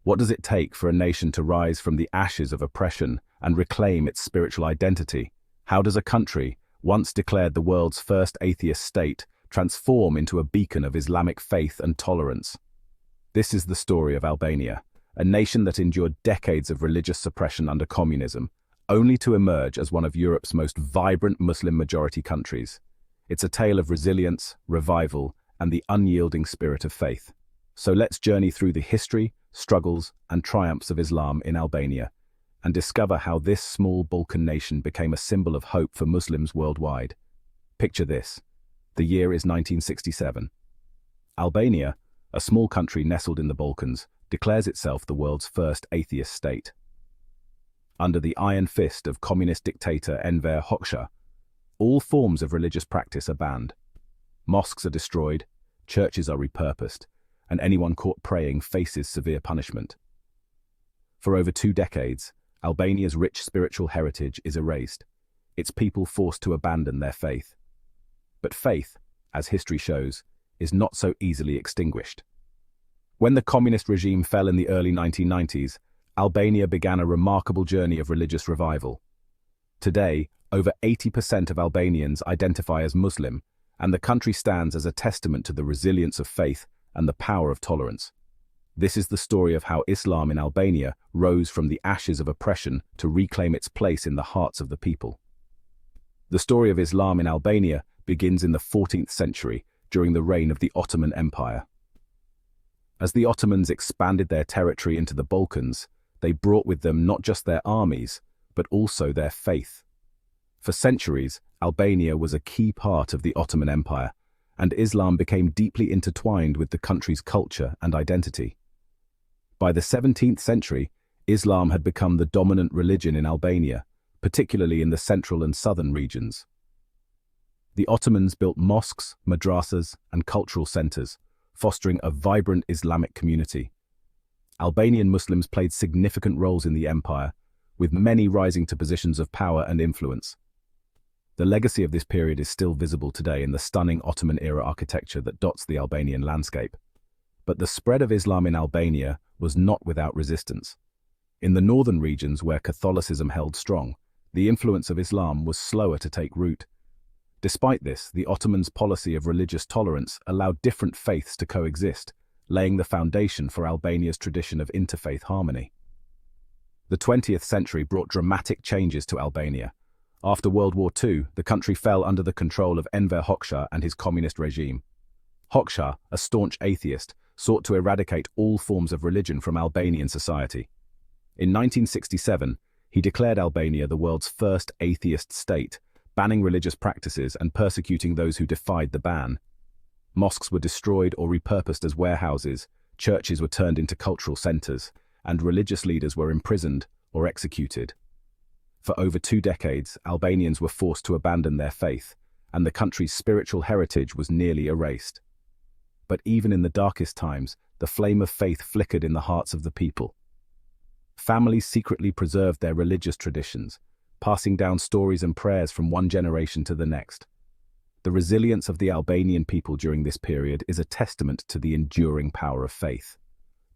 What does it take for a nation to rise from the ashes of oppression and reclaim its spiritual identity? How does a country, once declared the world's first atheist state, transform into a beacon of Islamic faith and tolerance? This is the story of Albania, a nation that endured decades of religious suppression under communism, only to emerge as one of Europe's most vibrant Muslim-majority countries. It's a tale of resilience, revival, and the unyielding spirit of faith. So let's journey through the history, struggles, and triumphs of Islam in Albania, and discover how this small Balkan nation became a symbol of hope for Muslims worldwide. Picture this. The year is 1967. Albania, a small country nestled in the Balkans, declares itself the world's first atheist state. Under the iron fist of communist dictator Enver Hoxha, all forms of religious practice are banned. Mosques are destroyed, churches are repurposed, and anyone caught praying faces severe punishment. For over 2 decades, Albania's rich spiritual heritage is erased, its people forced to abandon their faith. But faith, as history shows, is not so easily extinguished. When the communist regime fell in the early 1990s, Albania began a remarkable journey of religious revival. Today, over 80% of Albanians identify as Muslim, and the country stands as a testament to the resilience of faith and the power of tolerance. This is the story of how Islam in Albania rose from the ashes of oppression to reclaim its place in the hearts of the people. The story of Islam in Albania begins in the 14th century, during the reign of the Ottoman Empire. As the Ottomans expanded their territory into the Balkans, they brought with them not just their armies, but also their faith. For centuries, Albania was a key part of the Ottoman Empire, and Islam became deeply intertwined with the country's culture and identity. By the 17th century, Islam had become the dominant religion in Albania, particularly in the central and southern regions. The Ottomans built mosques, madrasas, and cultural centers, fostering a vibrant Islamic community. Albanian Muslims played significant roles in the empire, with many rising to positions of power and influence. The legacy of this period is still visible today in the stunning Ottoman-era architecture that dots the Albanian landscape. But the spread of Islam in Albania was not without resistance. In the northern regions where Catholicism held strong, the influence of Islam was slower to take root. Despite this, the Ottomans' policy of religious tolerance allowed different faiths to coexist, laying the foundation for Albania's tradition of interfaith harmony. The 20th century brought dramatic changes to Albania. After World War II, the country fell under the control of Enver Hoxha and his communist regime. Hoxha, a staunch atheist, sought to eradicate all forms of religion from Albanian society. In 1967, he declared Albania the world's first atheist state, banning religious practices and persecuting those who defied the ban. Mosques were destroyed or repurposed as warehouses, churches were turned into cultural centers, and religious leaders were imprisoned or executed. For over 2 decades, Albanians were forced to abandon their faith, and the country's spiritual heritage was nearly erased. But even in the darkest times, the flame of faith flickered in the hearts of the people. Families secretly preserved their religious traditions, passing down stories and prayers from one generation to the next. The resilience of the Albanian people during this period is a testament to the enduring power of faith.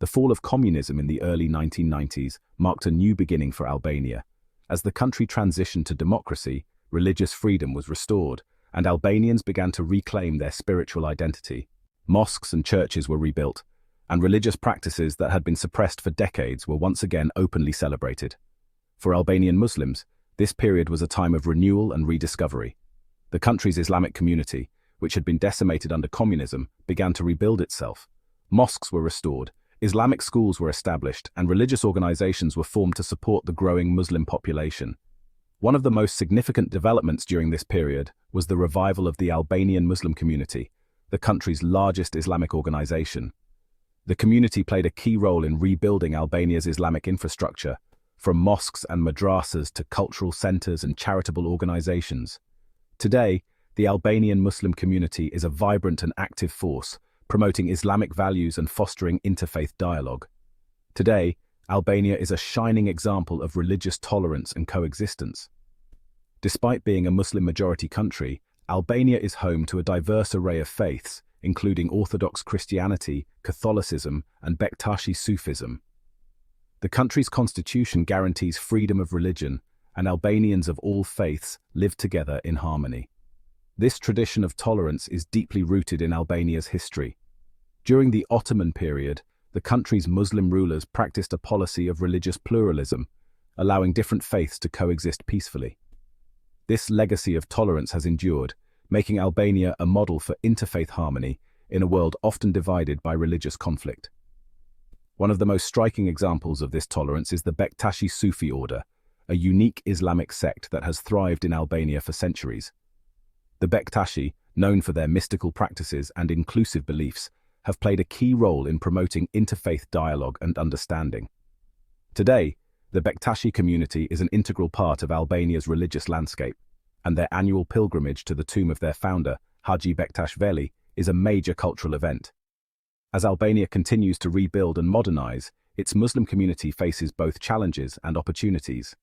The fall of communism in the early 1990s marked a new beginning for Albania. As the country transitioned to democracy, religious freedom was restored, and Albanians began to reclaim their spiritual identity. Mosques and churches were rebuilt, and religious practices that had been suppressed for decades were once again openly celebrated. For Albanian Muslims, this period was a time of renewal and rediscovery. The country's Islamic community, which had been decimated under communism, began to rebuild itself. Mosques were restored, Islamic schools were established, and religious organizations were formed to support the growing Muslim population. One of the most significant developments during this period was the revival of the Albanian Muslim community, the country's largest Islamic organization. The community played a key role in rebuilding Albania's Islamic infrastructure, from mosques and madrasas to cultural centers and charitable organizations. Today, the Albanian Muslim community is a vibrant and active force, promoting Islamic values and fostering interfaith dialogue. Today, Albania is a shining example of religious tolerance and coexistence. Despite being a Muslim-majority country, Albania is home to a diverse array of faiths, including Orthodox Christianity, Catholicism, and Bektashi Sufism. The country's constitution guarantees freedom of religion, and Albanians of all faiths live together in harmony. This tradition of tolerance is deeply rooted in Albania's history. During the Ottoman period, the country's Muslim rulers practiced a policy of religious pluralism, allowing different faiths to coexist peacefully. This legacy of tolerance has endured, making Albania a model for interfaith harmony in a world often divided by religious conflict. One of the most striking examples of this tolerance is the Bektashi Sufi order, a unique Islamic sect that has thrived in Albania for centuries. The Bektashi, known for their mystical practices and inclusive beliefs, have played a key role in promoting interfaith dialogue and understanding. Today, the Bektashi community is an integral part of Albania's religious landscape, and their annual pilgrimage to the tomb of their founder, Haji Bektash Veli, is a major cultural event. As Albania continues to rebuild and modernize, its Muslim community faces both challenges and opportunities.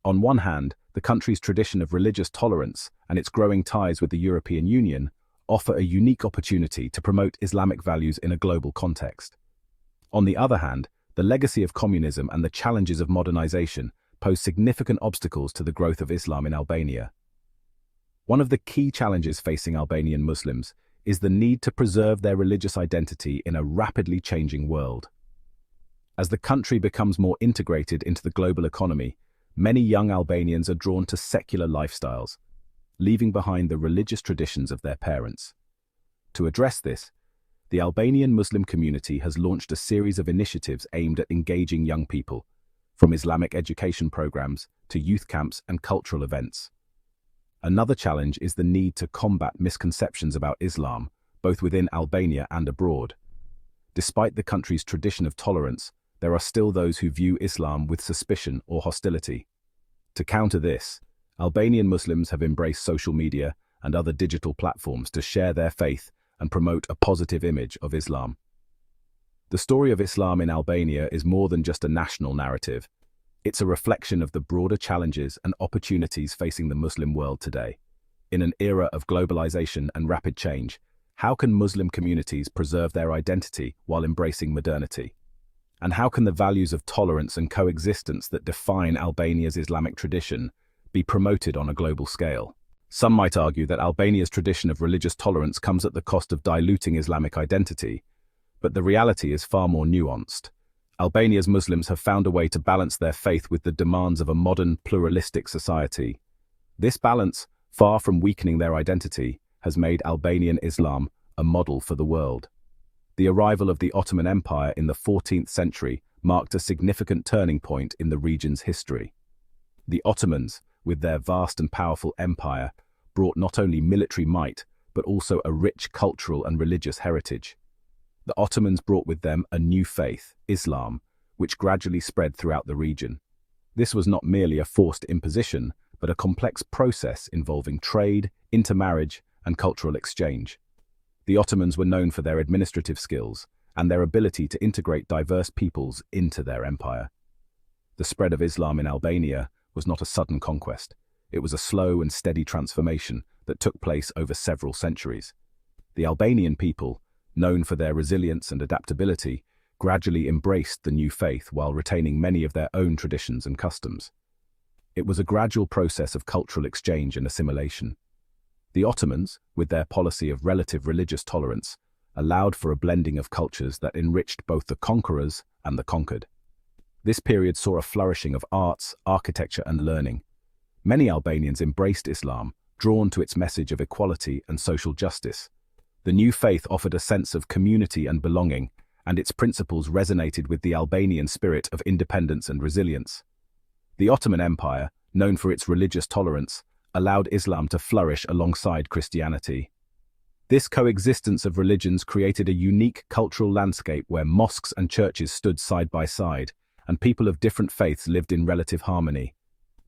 On one hand, the country's tradition of religious tolerance and its growing ties with the European Union offer a unique opportunity to promote Islamic values in a global context. On the other hand, the legacy of communism and the challenges of modernization pose significant obstacles to the growth of Islam in Albania. One of the key challenges facing Albanian Muslims is the need to preserve their religious identity in a rapidly changing world. As the country becomes more integrated into the global economy, many young Albanians are drawn to secular lifestyles, leaving behind the religious traditions of their parents. To address this, the Albanian Muslim community has launched a series of initiatives aimed at engaging young people, from Islamic education programs to youth camps and cultural events. Another challenge is the need to combat misconceptions about Islam, both within Albania and abroad. Despite the country's tradition of tolerance, there are still those who view Islam with suspicion or hostility. To counter this, Albanian Muslims have embraced social media and other digital platforms to share their faith and promote a positive image of Islam. The story of Islam in Albania is more than just a national narrative. It's a reflection of the broader challenges and opportunities facing the Muslim world today. In an era of globalization and rapid change, how can Muslim communities preserve their identity while embracing modernity? And how can the values of tolerance and coexistence that define Albania's Islamic tradition be promoted on a global scale? Some might argue that Albania's tradition of religious tolerance comes at the cost of diluting Islamic identity, but the reality is far more nuanced. Albania's Muslims have found a way to balance their faith with the demands of a modern, pluralistic society. This balance, far from weakening their identity, has made Albanian Islam a model for the world. The arrival of the Ottoman Empire in the 14th century marked a significant turning point in the region's history. The Ottomans, with their vast and powerful empire, brought not only military might, but also a rich cultural and religious heritage. The Ottomans brought with them a new faith, Islam, which gradually spread throughout the region. This was not merely a forced imposition, but a complex process involving trade, intermarriage, and cultural exchange. The Ottomans were known for their administrative skills and their ability to integrate diverse peoples into their empire. The spread of Islam in Albania was not a sudden conquest. It was a slow and steady transformation that took place over several centuries. The Albanian people, known for their resilience and adaptability, gradually embraced the new faith while retaining many of their own traditions and customs. It was a gradual process of cultural exchange and assimilation. The Ottomans, with their policy of relative religious tolerance, allowed for a blending of cultures that enriched both the conquerors and the conquered. This period saw a flourishing of arts, architecture, and learning. Many Albanians embraced Islam, drawn to its message of equality and social justice. The new faith offered a sense of community and belonging, and its principles resonated with the Albanian spirit of independence and resilience. The Ottoman Empire, known for its religious tolerance, allowed Islam to flourish alongside Christianity. This coexistence of religions created a unique cultural landscape where mosques and churches stood side by side, and people of different faiths lived in relative harmony.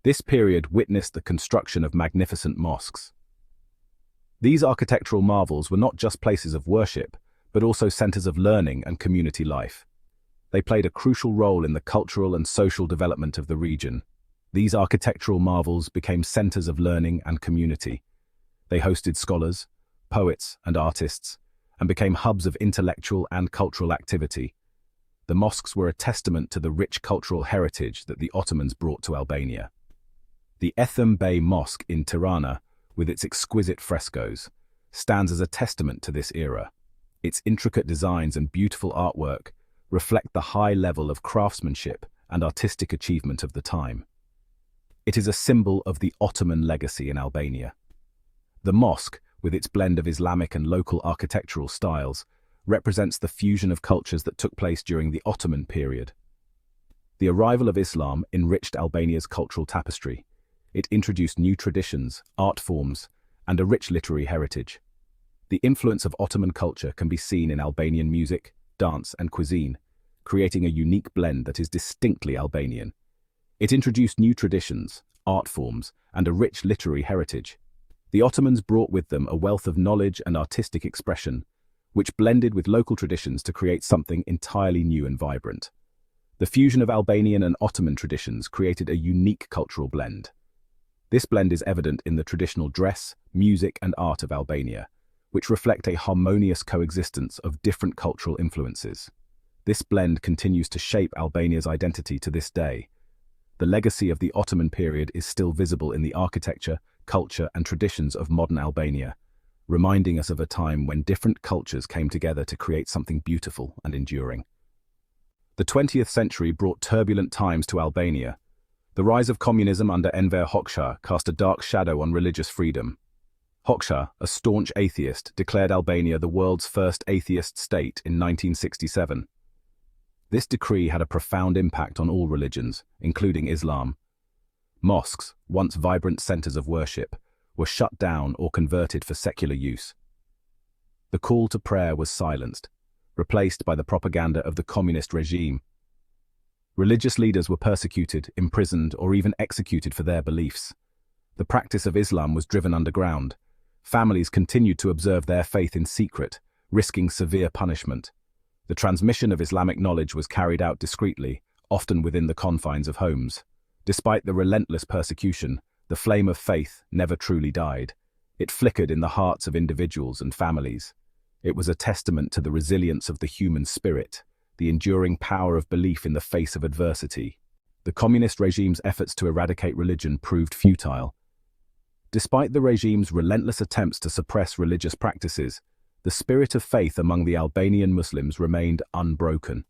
This period witnessed the construction of magnificent mosques. These architectural marvels were not just places of worship, but also centers of learning and community life. They played a crucial role in the cultural and social development of the region. These architectural marvels became centers of learning and community. They hosted scholars, poets, and artists, and became hubs of intellectual and cultural activity. The mosques were a testament to the rich cultural heritage that the Ottomans brought to Albania. The Etham Bey Mosque in Tirana, with its exquisite frescoes, stands as a testament to this era. Its intricate designs and beautiful artwork reflect the high level of craftsmanship and artistic achievement of the time. It is a symbol of the Ottoman legacy in Albania. The mosque, with its blend of Islamic and local architectural styles, represents the fusion of cultures that took place during the Ottoman period. The arrival of Islam enriched Albania's cultural tapestry. It introduced new traditions, art forms, and a rich literary heritage. The influence of Ottoman culture can be seen in Albanian music, dance, and cuisine, creating a unique blend that is distinctly Albanian. It introduced new traditions, art forms, and a rich literary heritage. The Ottomans brought with them a wealth of knowledge and artistic expression, which blended with local traditions to create something entirely new and vibrant. The fusion of Albanian and Ottoman traditions created a unique cultural blend. This blend is evident in the traditional dress, music, and art of Albania, which reflect a harmonious coexistence of different cultural influences. This blend continues to shape Albania's identity to this day. The legacy of the Ottoman period is still visible in the architecture, culture, and traditions of modern Albania, reminding us of a time when different cultures came together to create something beautiful and enduring. The 20th century brought turbulent times to Albania. The rise of communism under Enver Hoxha cast a dark shadow on religious freedom. Hoxha, a staunch atheist, declared Albania the world's first atheist state in 1967. This decree had a profound impact on all religions, including Islam. Mosques, once vibrant centers of worship, were shut down or converted for secular use. The call to prayer was silenced, replaced by the propaganda of the communist regime. Religious leaders were persecuted, imprisoned, or even executed for their beliefs. The practice of Islam was driven underground. Families continued to observe their faith in secret, risking severe punishment. The transmission of Islamic knowledge was carried out discreetly, often within the confines of homes. Despite the relentless persecution, the flame of faith never truly died. It flickered in the hearts of individuals and families. It was a testament to the resilience of the human spirit, the enduring power of belief in the face of adversity. The communist regime's efforts to eradicate religion proved futile. Despite the regime's relentless attempts to suppress religious practices, the spirit of faith among the Albanian Muslims remained unbroken.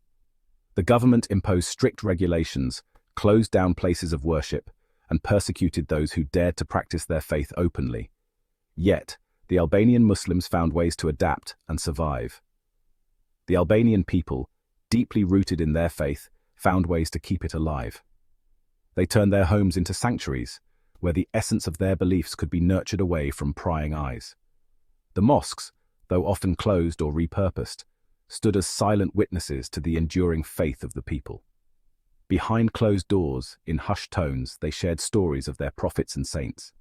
The government imposed strict regulations, closed down places of worship, and persecuted those who dared to practice their faith openly. Yet, the Albanian Muslims found ways to adapt and survive. The Albanian people, deeply rooted in their faith, found ways to keep it alive. They turned their homes into sanctuaries, where the essence of their beliefs could be nurtured away from prying eyes. The mosques, though often closed or repurposed, stood as silent witnesses to the enduring faith of the people. Behind closed doors, in hushed tones, they shared stories of their prophets and saints.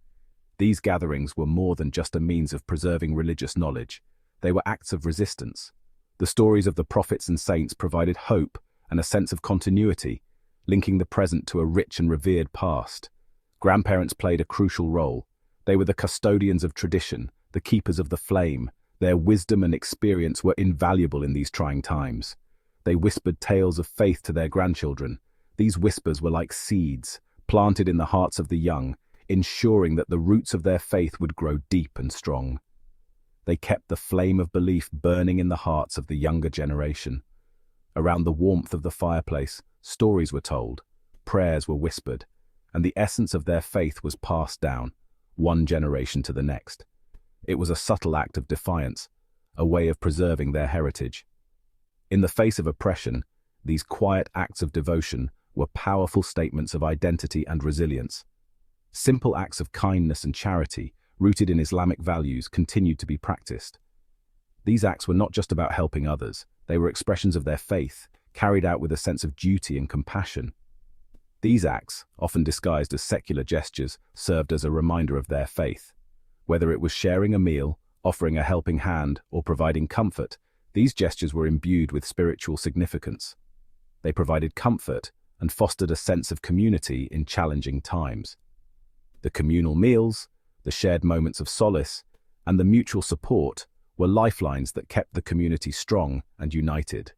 These gatherings were more than just a means of preserving religious knowledge. They were acts of resistance. The stories of the prophets and saints provided hope and a sense of continuity, linking the present to a rich and revered past. Grandparents played a crucial role. They were the custodians of tradition, the keepers of the flame. Their wisdom and experience were invaluable in these trying times. They whispered tales of faith to their grandchildren. These whispers were like seeds, planted in the hearts of the young, ensuring that the roots of their faith would grow deep and strong. They kept the flame of belief burning in the hearts of the younger generation. Around the warmth of the fireplace, stories were told, prayers were whispered, and the essence of their faith was passed down, one generation to the next. It was a subtle act of defiance, a way of preserving their heritage. In the face of oppression, these quiet acts of devotion were powerful statements of identity and resilience. Simple acts of kindness and charity, rooted in Islamic values, continued to be practiced. These acts were not just about helping others, they were expressions of their faith, carried out with a sense of duty and compassion. These acts, often disguised as secular gestures, served as a reminder of their faith. Whether it was sharing a meal, offering a helping hand, or providing comfort, these gestures were imbued with spiritual significance. They provided comfort and fostered a sense of community in challenging times. The communal meals, the shared moments of solace, and the mutual support were lifelines that kept the community strong and united.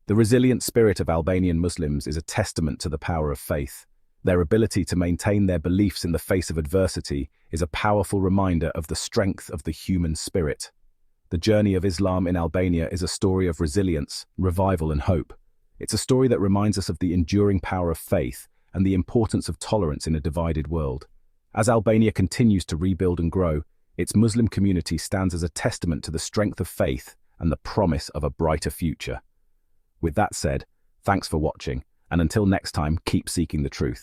The resilient spirit of Albanian Muslims is a testament to the power of faith. Their ability to maintain their beliefs in the face of adversity is a powerful reminder of the strength of the human spirit. The journey of Islam in Albania is a story of resilience, revival, and hope. It's a story that reminds us of the enduring power of faith and the importance of tolerance in a divided world. As Albania continues to rebuild and grow, its Muslim community stands as a testament to the strength of faith and the promise of a brighter future. With that said, thanks for watching, and until next time, keep seeking the truth.